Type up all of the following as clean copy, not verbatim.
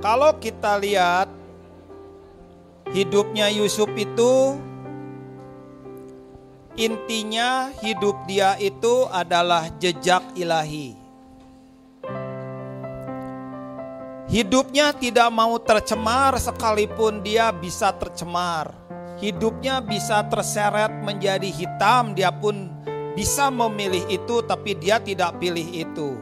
Kalau kita lihat hidupnya Yusuf itu, intinya hidup dia itu adalah jejak ilahi. Hidupnya tidak mau tercemar sekalipun dia bisa tercemar. Hidupnya bisa terseret menjadi hitam, dia pun bisa memilih itu, tapi dia tidak pilih itu.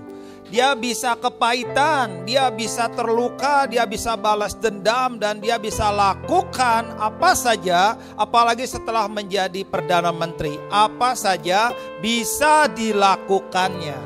Dia bisa kepahitan, dia bisa terluka, dia bisa balas dendam, dan dia bisa lakukan apa saja, apalagi setelah menjadi Perdana Menteri. Apa saja bisa dilakukannya.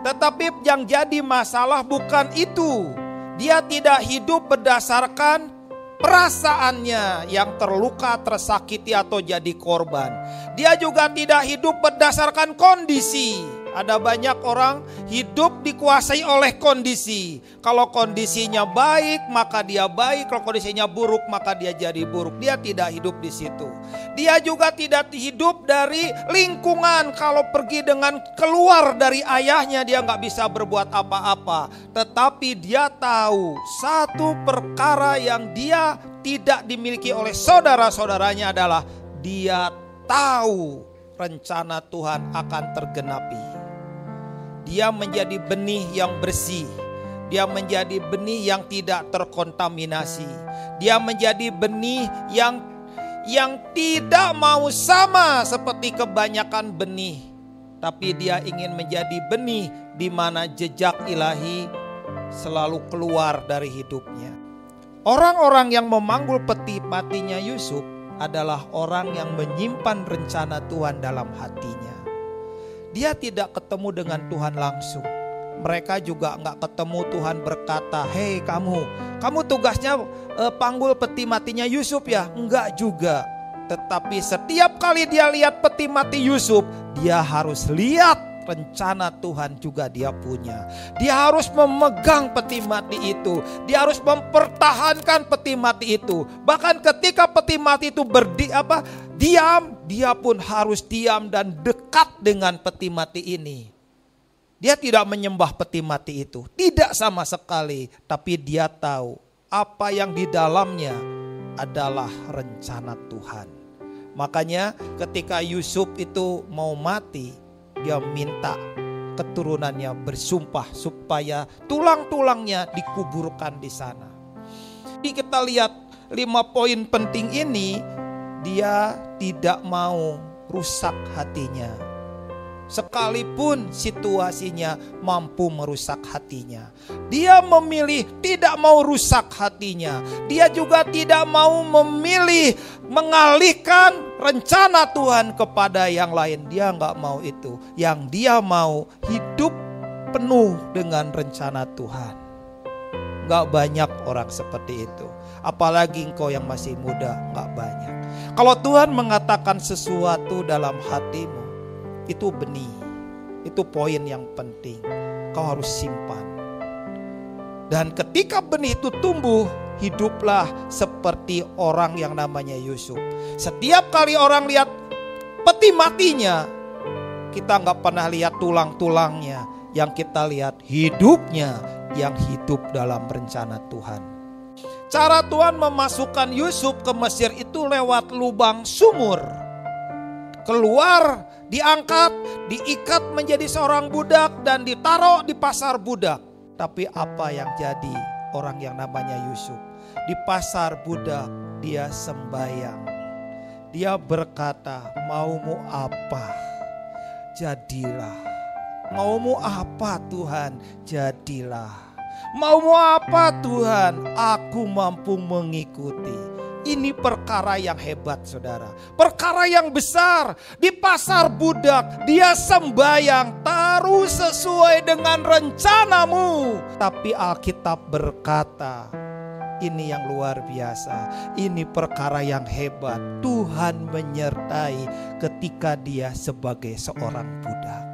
Tetapi yang jadi masalah bukan itu. Dia tidak hidup berdasarkan perasaannya yang terluka, tersakiti atau jadi korban. Dia juga tidak hidup berdasarkan kondisi. Ada banyak orang hidup dikuasai oleh kondisi. Kalau kondisinya baik, maka dia baik. Kalau kondisinya buruk, maka dia jadi buruk. Dia tidak hidup di situ. Dia juga tidak hidup dari lingkungan. Kalau pergi dengan keluar dari ayahnya, dia nggak bisa berbuat apa-apa. Tetapi dia tahu satu perkara yang dia tidak dimiliki oleh saudara-saudaranya adalah dia tahu rencana Tuhan akan tergenapi. Dia menjadi benih yang bersih. Dia menjadi benih yang tidak terkontaminasi. Dia menjadi benih yang tidak mau sama seperti kebanyakan benih. Tapi dia ingin menjadi benih di mana jejak ilahi selalu keluar dari hidupnya. Orang-orang yang memanggul peti matinya Yusuf adalah orang yang menyimpan rencana Tuhan dalam hatinya. Dia tidak ketemu dengan Tuhan langsung. Mereka juga nggak ketemu Tuhan berkata, "Hei kamu tugasnya panggul peti matinya Yusuf ya?" Enggak juga. Tetapi setiap kali dia lihat peti mati Yusuf, dia harus lihat rencana Tuhan juga dia punya. Dia harus memegang peti mati itu. Dia harus mempertahankan peti mati itu. Bahkan ketika peti mati itu diam, dia pun harus diam dan dekat dengan peti mati ini. Dia tidak menyembah peti mati itu, tidak sama sekali. Tapi dia tahu apa yang di dalamnya adalah rencana Tuhan. Makanya ketika Yusuf itu mau mati, dia minta keturunannya bersumpah supaya tulang-tulangnya dikuburkan di sana. Jadi kita lihat 5 poin penting ini, dia tidak mau rusak hatinya. Sekalipun situasinya mampu merusak hatinya, dia memilih tidak mau rusak hatinya. Dia juga tidak mau memilih mengalihkan rencana Tuhan kepada yang lain. Dia nggak mau itu. Yang dia mau hidup penuh dengan rencana Tuhan. Nggak banyak orang seperti itu. Apalagi engkau yang masih muda, nggak banyak. Kalau Tuhan mengatakan sesuatu dalam hatimu, itu benih, itu poin yang penting. Kau harus simpan. Dan ketika benih itu tumbuh, hiduplah seperti orang yang namanya Yusuf. Setiap kali orang lihat peti matinya, kita nggak pernah lihat tulang-tulangnya. Yang kita lihat hidupnya yang hidup dalam rencana Tuhan. Cara Tuhan memasukkan Yusuf ke Mesir itu lewat lubang sumur. Keluar, diangkat, diikat menjadi seorang budak dan ditaruh di pasar budak. Tapi apa yang jadi orang yang namanya Yusuf? Di pasar budak dia sembahyang. Dia berkata, "Maumu apa? Jadilah. Maumu apa Tuhan? Jadilah. Maumu apa Tuhan? Aku mampu mengikuti." Ini perkara yang hebat saudara. Perkara yang besar. Di pasar budak dia sembahyang terus sesuai dengan rencanamu. Tapi Alkitab berkata, ini yang luar biasa. Ini perkara yang hebat. Tuhan menyertai ketika dia sebagai seorang budak.